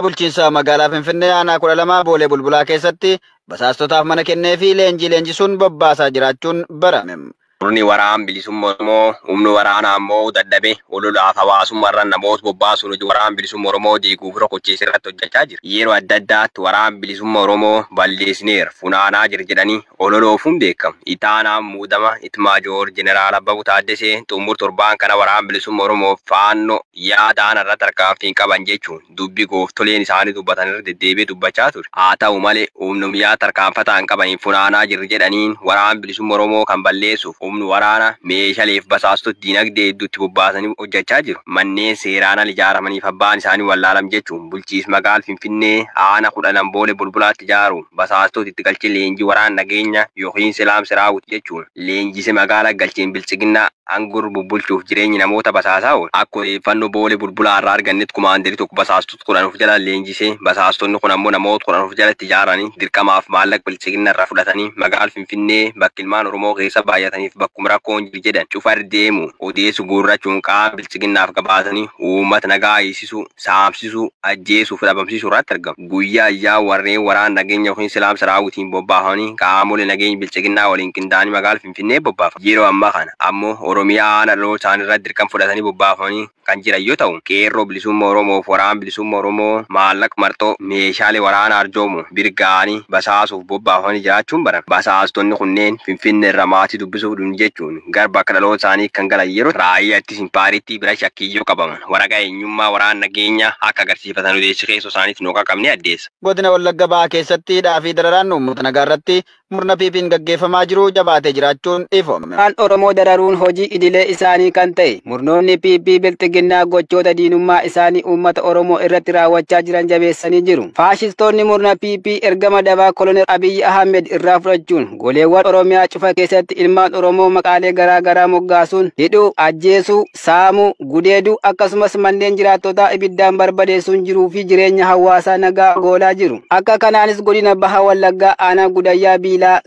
Bulchiinsa magaalaa Finfinnee aanaa 12 Boolee Bulbulaa keessatti basaastotaaf mana kennee fi leenjisuun bobbaasaa jiraachuun barame. Murni waraana bilisummaa Oromoo humni waraanaa ammoo dadhabee ololaaf hawaasummaarra namoota bobbaasuun hojii waraana bilisummaa Oromoo diiguuf rokkochiisee irratti hojjechaa jira. Yeroo adda addaatti waraana bilisummaa Oromoo balleessineera funaanaa jira jedhanii ololoofuun beekamu. Itaanaan muudama Itmaajoor Jeneraal Abbabuu Taaddesee xumur torbaan kana waraana bilisummaa Oromoo faannoo yaadaan irratti tarkaanfii qaban jechuun dubbii gooftoleen isaanii dubbatan irra deddeebi'ee dubbachaa ture. Haa ta'u malee humni biyyaa tarkaanfataan qabaniin funaanaa jira jedhaniin waraana bilisummaa Oromoo kan balleessuuf humni waraana meeshaalee fi basaastota diinagdee hedduutti bobbaasanii hojjechaa jiru. Manneen seeraan ijaaramaniif abbaan isaanii wallaalam jechuun bulchiinsa magaalaa Finfinnee aanaa 12 Boolee Bulbulaatti ijaaruun basaastota itti galchee leenjii waraana nageenya yookiin silaamsa raawwatu jechuun leenjisee magaalaa galcheen bilchiginaa angur bubbulchuuf jireenyi namoota basaasaa oolu. Akka odeeffannoo Boolee Bulbulaa irraa argannetti kumaandarii tokko basaastota 10 jala leenjisee basaastonni kun ammoo namoota 10 jalatti ijaaranii dirqamaaf maallaqa bilchigina irraa fudhatanii magaalaa Finfinnee bakka ilmaan Oromoo keessa baay'ataniif bakkuma rakkoon jedhan cufar deemu odeessu guurrachuun qaama bilchiginaaf gabaasanii uummata nagaa eegsisuu saamsisuu ajjeesuu fi dhabamsiisuu irratti argamu. Guyyaa ayyaa warreen waraana nageenya yookiin silaamsa raawwatiin bobbaafamanii qaamolee nageenya bilchiginaa waliin qindaa'anii magaalaa Finfinnee bobbaafamu. Yeroo ammaa kana ammoo Oromiyaa aanaa dhaloota isaanii irratti dirqama fudhatanii bobbaafamanii kan jiran yoo ta'u qeerroo bilisummaa Oromoo fi waraana bilisummaa Oromoo maallaqa marxoo meeshaalee waraanaa arjoomu birgaanii basaasuuf bobbaafamanii jiraachuun barame. Basaastonni kunneen Finfinnee irraa maatii dubbisuuf dhuun jechuun garba akka dhaloota isaanii kan galan yeroo raayyaatti simpaariitti bira shakkiyyoo qabaman waraqaa eenyummaa waraana nageenya akka agarsiifatan odeessi keessoo isaaniif nooqa qabnee addeessa. Godina Wallagga Bahaa keessatti hidhaa fi dararaan uummata nagaa irratti murna piipiin gaggeeffamaa jiru jabaatee jiraachuun ifoomame. Kan Oromoo dararuun hojii idilee isaanii kan ta'e murnoonni piipii bilxiginnaa gochoota diinummaa isaanii uummata Oromoo irratti raawwachaa jiran jabeessanii jiru. Faashistoonni murna piipii ergama dabaa Kolonel Abiyyi Ahmed irraa fudhachuun goleewwan Oromiyaa cufa keessatti ilmaan Oromoo maqaalee garaa garaa moggaasuun hidhuu, ajjeesuu, saamuu, gudeeduu akkasumas manneen jiraattotaa ibiddaan barbadeessuun jiruu fi jireenya hawaasaa nagaa goolaa jiru. Akka kanaanis godina Baha Wallaggaa aanaa Gudayyaa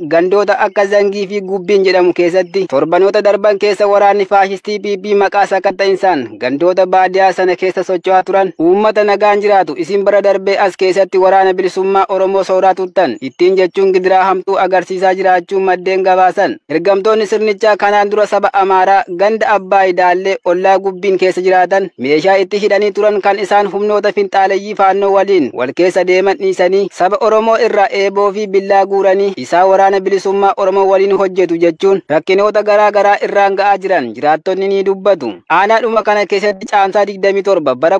gandoota akka Zangii fi Gubbiin jedhamu keessatti torbanoota darban keessa waraanni faashistii piipii maqaa sakatta'insaan gandoota baadiyyaa sana keessa socho'aa turan uummata nagaan jiraatu isin bara darbee as keessatti waraana bilisummaa Oromoo sooraa turtan ittiin jechuun gidiraa hamtuu agarsiisaa jiraachuun maddeen gabaasan. Ergamtoonni sirnichaa kanaan dura saba Amaaraa ganda Abbaay Daallee ollaa Gubbiin keessa jiraatan meeshaa itti hidhanii turan kan isaan humnoota finxaaleyyii faannoo waliin wal keessa deeman dhiisanii saba Oromoo irraa eeboo fi billaa guuranii isaa waraana bilisummaa Oromoo waliin hojjetu jechuun rakkinoota garaa garaa irraan ga'aa jiran jiraattonni ni dubbatu. Aanaadhuma kana keessatti caamsaa 27 bara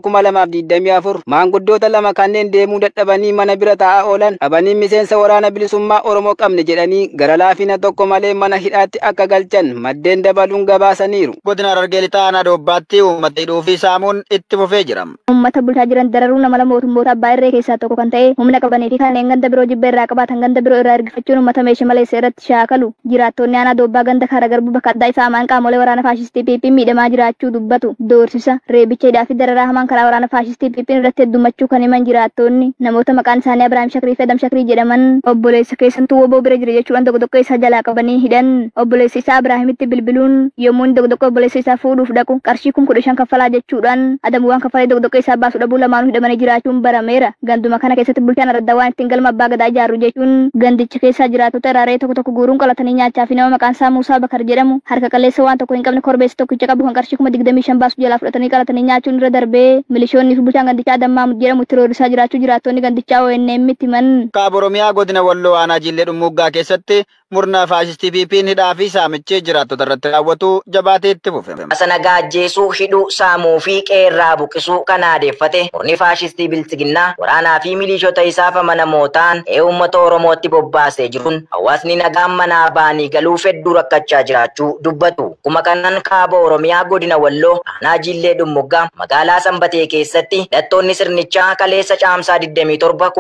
2024 maanguddoota lama kanneen deemuu dadhabanii mana bira taa'aa oolan dhabanii miseensa waraana bilisummaa Oromoo qabne jedhanii gara laafina tokko malee mana hidhaatti akka galchan maddeen dabaluun gabaasaniiru. Godina Harargee Lixaa aanaa Doobbaatti uummata hidhuu fi saamuun itti fufee jira. Uummata bulchaa jiran dararuun nama mootummoota abbaa irree keessaa tokko kan ta'e humna qabanii fi kanneen ganda biroo jibba irraa qabaatan ganda biroo irraa ergifachuun uummata meeshaa maleessa irratti shaakalu. Jiraattonni aanaa Doobbaa ganda kaara garbuu bakka addaa isaa hamaan qaamolee waraana faashistii piipiin miidhamaa jiraachuu dubbatu. Doorsisa, reebicha, hidhaa fi dararaa hamaan karaa waraana faashistii piipiin irratti heddumachuu kan himan jiraattonni namoota maqaan isaanii Abiraam Shakrii fi Adam Shakrii jedhaman obboleessa keessattuu woboo bira jira jechuudhaan tokko isaa jalaa qabanii hidhan. Obboleessi isaa Abiraamitti bilbiluun yommuu inni tokko obboleessa isaa fuudhuuf dhaqu qarshii 15,000 kaffalaa jechuudhaan adamuwwan kaffalee tokko isaa baasu dhabuu lamaanuu hidhamanii jiraachuun barameera. Ganduma kana keessatti bulchaan araddaa waan ittiin galma abbaa gadaa ijaaru jechuun gandicha keessaa jiraattota irraa tokko guuruun qalatanii nyaachaa fi nama maqaan isaa Muusaa Bakar jedhamu harka qalleessa waan tokko hin qabne korbeessa tokkicha qabu kan qarshii 25,000 baasu jalaa fudhatanii qalatanii nyaachuun irra darbee milishoonni fi bulchaan gandichaa Adammaa jedhamu itti roorisaa jiraachuu jiraattonni gandichaa ONM itti himan. Kaaba Oromiyaa godina Walloo aanaa Jillee Dhummuuggaa keessatti murna faashistii piipiin hidhaa fi saamichee jiraattota irratti raawwatu jabaatee itti fufe. Nagaa ajjeesuu, hidhuu, saamuu fi qeerraa buqisuu kan aadeeffate murni faashistii bilchiginnaa waraanaa fi milishoota isaaf amanamoo ta'an uummata Oromootti bobbaasee jiruun hawaasni nagaan manaa baanii galuuf hedduu rakkachaa jiraachuu dubbatu. Kuma kanaan kaaba Oromiyaa godina Walloo aanaa Jillee Dhummuuggaa magaalaa Sanbatee keessatti hidhattoonni sirnichaa kaleessa caamsaa 27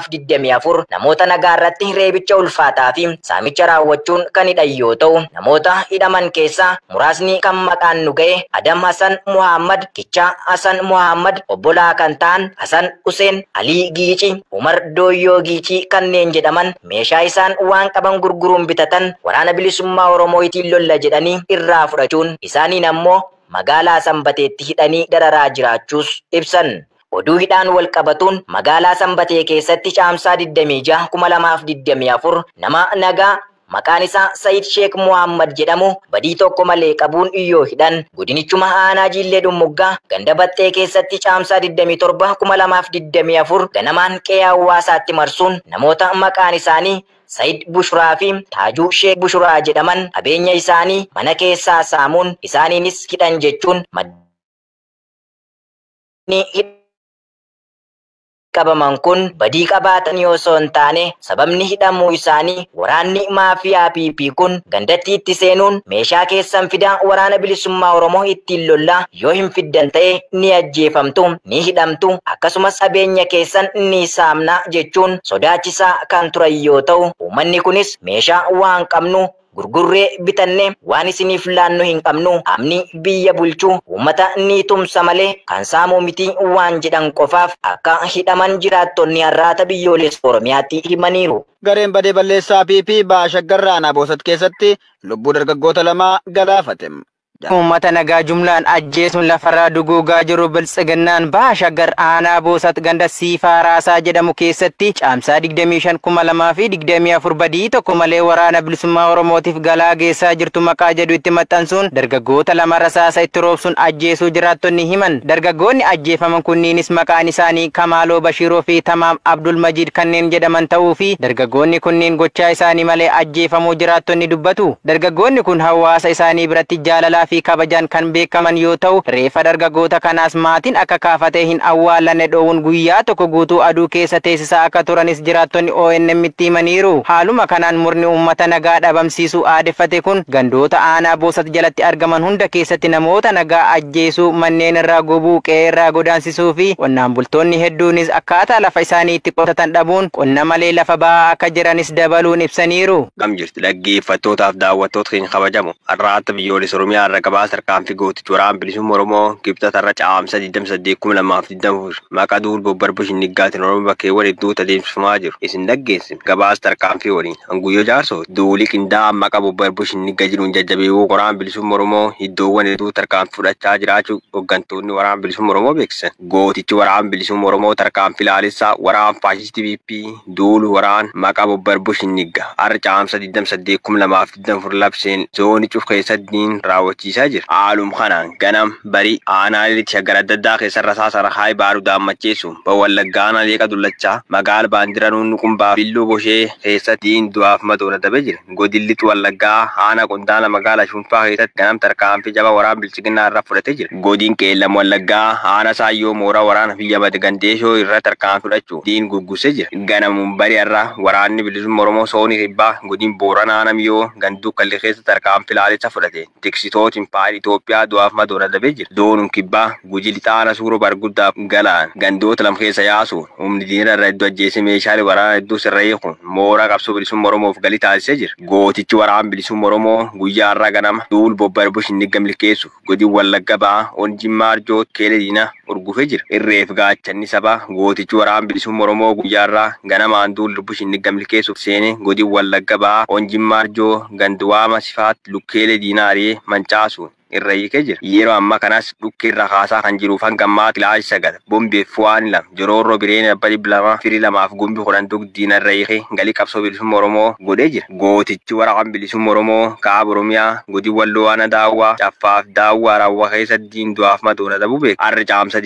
2024 namoota nagaa irratti reebicha ulfaataa fi saamicha raawwachuun kan hidhan yoo ta'u namoota hidhaman keessaa muraasni kan maqaan nu ga'e Adam Hassan Muhammad, Kichaa Hassan Muhammad, obbolaa kan ta'an Hassan Hussein, Alii Giici, Umar Dooyyoo Giici kanneen jedhaman meeshaa isaan waan qaban gurguruun bitatan waraana bilisummaa Oromoo ittiin lolla jedhanii irraa fudhachuun isaaniin ammoo magaalaa Sanbateetti hidhanii dararaa jiraachuus ibsan. Oduu hidhaan wal qabatuun magaalaa Sanbatee keessatti caamsaa 26 2024 nama nagaa maqaan isaa Said Sheikh Muhammad jedhamu badii tokko malee qabuun iyyoo hidhan godinichuma aanaa Jillee Dummuggaa ganda Baxxee keessatti caamsaa 27 2024 ganamaan qe'ee hawaasaatti marsuun namoota maqaan isaanii Said Bushraa fi Taajuu Sheikh Bushraa jedhaman qabeenya isaanii mana keessaa saamuun isaaniinis hidhan jechuun qabaman kun badii qabaatan osoo hin taane sababni hidhamuu isaanii waraanni maafiyaa PP kun gandattiitti seenuun meeshaa keessan fidaa waraana bilisummaa Oromoo ittiin lollaa yoo hin fiddan ta'e ni ajjeefamtu ni hidhamtu akkasumas qabeenya keessan ni saamna jechuun sodaachisaa kan turan yoo ta'u uummanni kunis meeshaa waan qabnu gurgurree bitanne waan isiniif laannu hin qabnu amni biyya bulchuu uummata ni tumsa malee kan saamuu miti waan jedhan qofaaf akka hidhaman jiraattonni har'aata biyyoolessa Oromiyaatti himaniiru. Gareen badee balleessaa PP Baashaggar Aanaa Boosat keessatti lubbuu dargaggoota lamaa galaafate. Uummata nagaa jumlaan ajjeesuun lafarraa duguugaa jiru Biltsiginnaan Baashaggar Aanaa Boosat ganda Siifaa Raasaa jedhamu keessatti caamsaa 25/2024 badii tokko malee waraana bilisummaa Oromootiif galaa geessaa jirtu maqaa jedhu itti maxxansuun dargaggoota lama rasaasa itti roobsuun ajjeesuu jiraattonni himan. Dargaggoonni ajjeefaman kunniinis maqaan isaanii Kamaaloo Bashiroo fi Tamaam Abdul Majid kanneen jedhaman ta'uu fi dargaggoonni kunniin gochaa isaanii malee ajjeefamuu jiraattonni dubbatu. Dargaggoonni kun hawaasa isaanii biratti jaalalaa fi kabajaan kan beekaman yoo ta'u reefa dargaggoota kanaas maatiin akka kaafatee hin awwaalanne dhoowwuun guyyaa tokko guutuu aduu keessa teessisaa akka turanis jiraattonni ONM itti himaniiru. Haaluma kanaan murni uummata nagaa dhabamsiisuu aadeffate kun gandoota aanaa Boosat jalatti argaman hunda keessatti namoota nagaa ajjeesuu, manneen irraa gubuu, qe'ee irraa godaansisuu fi qonnaan bultoonni hedduunis akkaataa lafa isaanii itti qotatan dhabuun qonna malee lafa ba'aa akka jiranis dabaluun ibsaniiru. Kam jirti dhaggeeffattootaaf daawwattoota keenya kabajamu har'aata biyyoolessa Oromiyaa Ragabaa Sarkaanfii Gootichi Waraana Bilisummaa Oromoo Kibxatarra caamsa 28/2024 maqaa duul bobbarbush niggaatiin Oromoo bakkeewwan hedduutti adeemsifamaa jiru. Isin dhaggeessin gabaasa tarkaanfii waliin Hanguyyoo Jaarsoo duulii qindaa'aa maqaa bobbarbush nigga jiruun jajjabeewoo Waraana Bilisummaa Oromoo iddoowwan hedduu tarkaanfii fudhachaa jiraachuu hooggantoonni Waraana Bilisummaa Oromoo beeksisan. Gootichi Waraana Bilisummaa Oromoo tarkaanfii laalessaa waraana faashistii PP duulu waraana maqaa bobbarbush nigga har'a caamsa 28/2024 labseen zoonii cuf keessatti raawwachiisaa jira. Haaluma kanaan ganam barii aanaalee shaggar adda addaa keessa rasaasa rahaay baaruu daammacheessu Bawwallaggaa aanaa Leeqa Dullachaa magaala Baandira Nuunnuqumbaa Billoo Boshee keessatti du'aaf madoona dabee jira. Godilli Wallaggaa aanaa Qondaala magaala Shunfaa keessatti ganam tarkaanfii jabaa waraana Biltsiginnaa irraa fudhatee jira. Godin Qeellam Wallaggaa aanaa Saayyoo mooraa waraana biyya Badgandeeshoo irraa tarkaanfii fudhachuu diin guggusee jira. Ganamuun barii irraa waraanni bilisummaa Oromoo soonii kibbaa godin Booranaa Namiyoo ganduu kallee keessa tarkaanfii laalessa fudhate. Tiksitootiin paari Itoophiyaa du'aaf madoona dabee jira. Doonuun kibbaa Guji lixaana suuroo barguddaaf galaan gandoota lama keessa yaasu humni diina irraa iddoo ajjeesee meeshaalee waraanaa hedduu sirreeyee kun mooraa qabsoo bilisummaa Oromoof galii taasisee jira. Gootichi waraana bilisummaa Oromoo guyyaa irraa ganama duul bobbarbush nigga milkeessu godin Wallagga ba'aa Onjimmaa Arjoo keelee diina urgufee jira. Irreef gaachanni sabaa gootichi waraana bilisummaa Oromoo guyyaa irraa ganamaan duul bush nigga milkeessuuf seenee godin Wallagga ba'aa Onjimmaa Arjoo ganduwaama sifaat lukkeelee diinaaree mancaasu irra hiikee jira. Yeroo ammaa kanas dhukkee irra kaasaa kan jiruuf hanga ammaatti ilaalchi sagal bombeef waan lama joroorroo bireen abba 200 firii 2 gumbi 10 dugdiina irra hiikee galii qabsoo bilisummaa Oromoo godhee jira. Gootichi waraana bilisummaa Oromoo kaaba Oromiyaa godin Walloo Aanaa Daawwaa Caffaaf Daawwaa Raawwaa keessa diin du'aaf madoona dabuu beeka. Har'a caamsa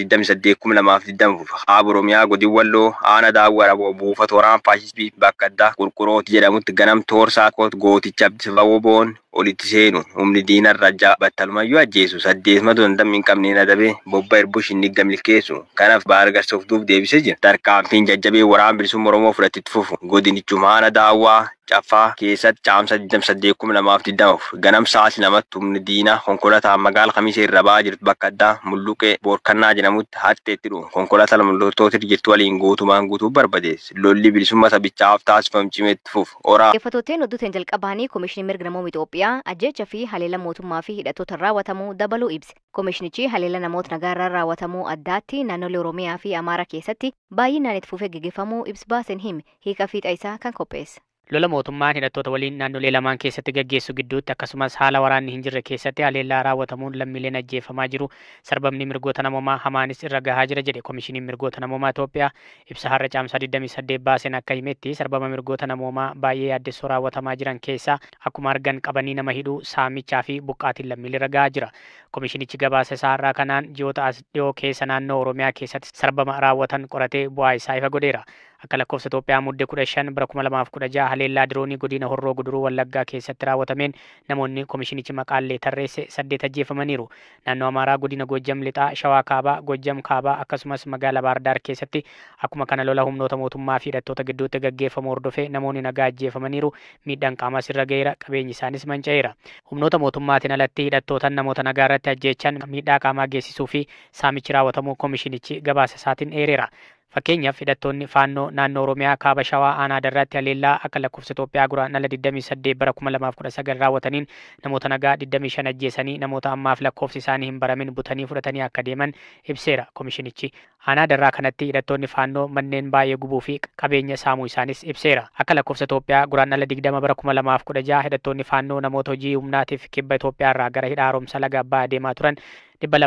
28/2024 kaaba Oromiyaa godin Walloo Aanaa Daawwaa Raawwaa buufata waraana faashistii bakka addaa Qurqurooti jedhamutti ganam toorsaa gooticha Abdisabaa Woboon olitti seenu humni diina irraa battalumayyuu ajjeesu 800 hin qabneen adabee bobbarbush nigga milkeessu kanaaf baargarsoftuuf deebisee jira. Tarkaanfiin jajjabee waraana bilisummaa Oromoo fudhatitti fufu godinichuma Aanaa Daawwaa Caffaa keessatti caamsa 28/2024 ganam saasi namatti humni diina konkolaataan magaala Kamisee irra ba'aa jirtu bakka addaa Mulluqee Boorkannaa jedhamutti hatteetti dhuun konkolaataa loltoota jirtu waliin guutumaan guutuu barbadeesse. Lolli bilisummaa sabichaaf taasifamu cimeetti fufu. Dhaggeeffattootni oduutiin jalqabaanii Komishinii Mirga Namoota Itoophiyaa ajjeechaa fi haleela mootummaa fi hidhattoota raawwatamuu dabaluu ibse. Komishinichi haleela namoota nagaarraa raawwatamuu addaatti naannolee Oromiyaa fi Amaaraa keessatti baay'inaan itti fufee gaggeeffamuu ibsa baaseen hime hiika fiixa isaa kan qopheesse. Lola mootummaan hidhattoota waliin naannolee lamaan keessatti gaggeessu gidduutti akkasumas haala waraanni hin jirre keessatti haleellaa raawwatamuun lammiileen ajjeefamaa jiru. Sarbamni mirgoota namoomaa hamaanis irra gahaa jira jedhe Komishiniin Mirgoota Namoomaa Itoophiyaa. Ibsa har'a caamsaa 28 baaseen akka himetti sarbama mirgoota namoomaa baay'ee yaaddessoo raawwatamaa jiran keessaa akkuma argan qabanii nama hidhuu, saamichaa fi buqqaatiin lammiilee irra gahaa jira. Komishinichi gabaasa isaa har'aa kanaan ji'oota as dhiyoo keessa naannoo Oromiyaa keessatti sarbama raawwatan qoratee bu'aa isaa ifa godheera. Akka lakkoofsa Itoophiyaa muddee 15 bara 2016 haleellaa diroonii godina Horroo Guduruu Wallaggaa keessatti raawwatameen namoonni komishinichi maqaallee tarreesse 8 ajjeefamaniiru. Naannoo Amaaraa godina Gojjam Lixaa, Shawaa Kaabaa, Gojjam Kaabaa akkasumas magaalaa Baardaar keessatti akkuma kana lola humnoota mootummaa fi hidhattoota gidduutti gaggeeffamu hordofee namoonni nagaa ajjeefamaniiru. Miidhaan qaamas irra ga'eera, qabeenyi isaanis manca'eera. Humnoota mootummaatiin alatti hidhattootaan namoota nagaa irratti ajjeechan miidhaa qaamaa geessisuu fi saamichi raawwatamuu komishinichi gabaasa isaatiin eereera. Fakkeenyaaf hidhattoonni faannoo naannoo Oromiyaa kaaba Shawaa aanaa darratti haleellaa akka lakkoofsa Itoophiyaa guraandhala 28 bara 2019 raawwataniin namoota nagaa 25 ajjeesanii namoota ammaaf lakkoofsi isaanii hin baramin butanii fudhatanii akka deeman ibseera komishinichi. Aanaa darraa kanatti hidhattoonni faannoo manneen baay'ee gubuu fi qabeenya saamuu isaanis ibseera. Akka lakkoofsa Itoophiyaa guraandhala 20 bara 2016 hidhattoonni faannoo namoota hojii humnaatiif kibba Itoophiyaa irraa gara hidha haaromsa laga Abbaa adeemaa turan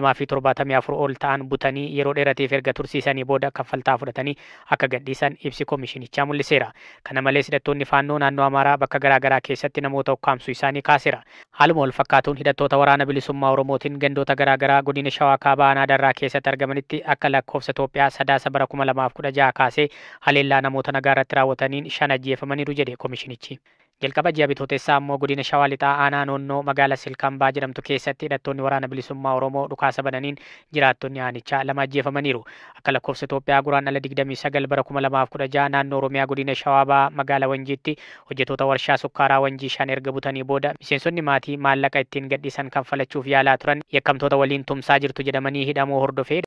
274 ol ta'an butanii yeroo dheeraatiif erga tursiisanii booda kaffaltaa fudhatanii akka gadhiisan ibsi komishinichaa mul'iseera. Kana malees hidhattoonni faannoo naannoo Amaaraa bakka garaagaraa keessatti namoota ukkaamsuu isaanii kaaseera. Haaluma wal fakkaatuun hidhattoota waraana bilisummaa Oromootiin gandoota garaagaraa godina Shawaa Kaabaa aanaa darraa keessatti argamanitti akka lakkoofsa Itoophiyaa sadaasa bara 2016 kaasee haleellaa namoota nagaa irratti raawwataniin 5 ajjeefamaniiru jedhe komishinichi. Jalqaba ji'a bitootessaa ammoo godina Shawaa Lixaa aanaa noonnoo magaalaa Silkambaa jedhamtu keessatti hidhattoonni waraana bilisummaa Oromoo dhukaasa bananiin jiraattonni aanichaa 2 ajjeefamaniiru. Akka lakkoofsa Itoophiyaa guraandhala 29 bara 2016 naannoo Oromiyaa godina Shawaa Bahaa magaalaa Wanjiitti hojjettoota warshaa sukkaaraa Wanjii 5 erga butanii booda miseensonni maatii maallaqa ittiin gadhiisan kanfalachuuf yaalaa turan yakkamtoota waliin tumsaa jirtu jedhamanii hidhamuu hordofee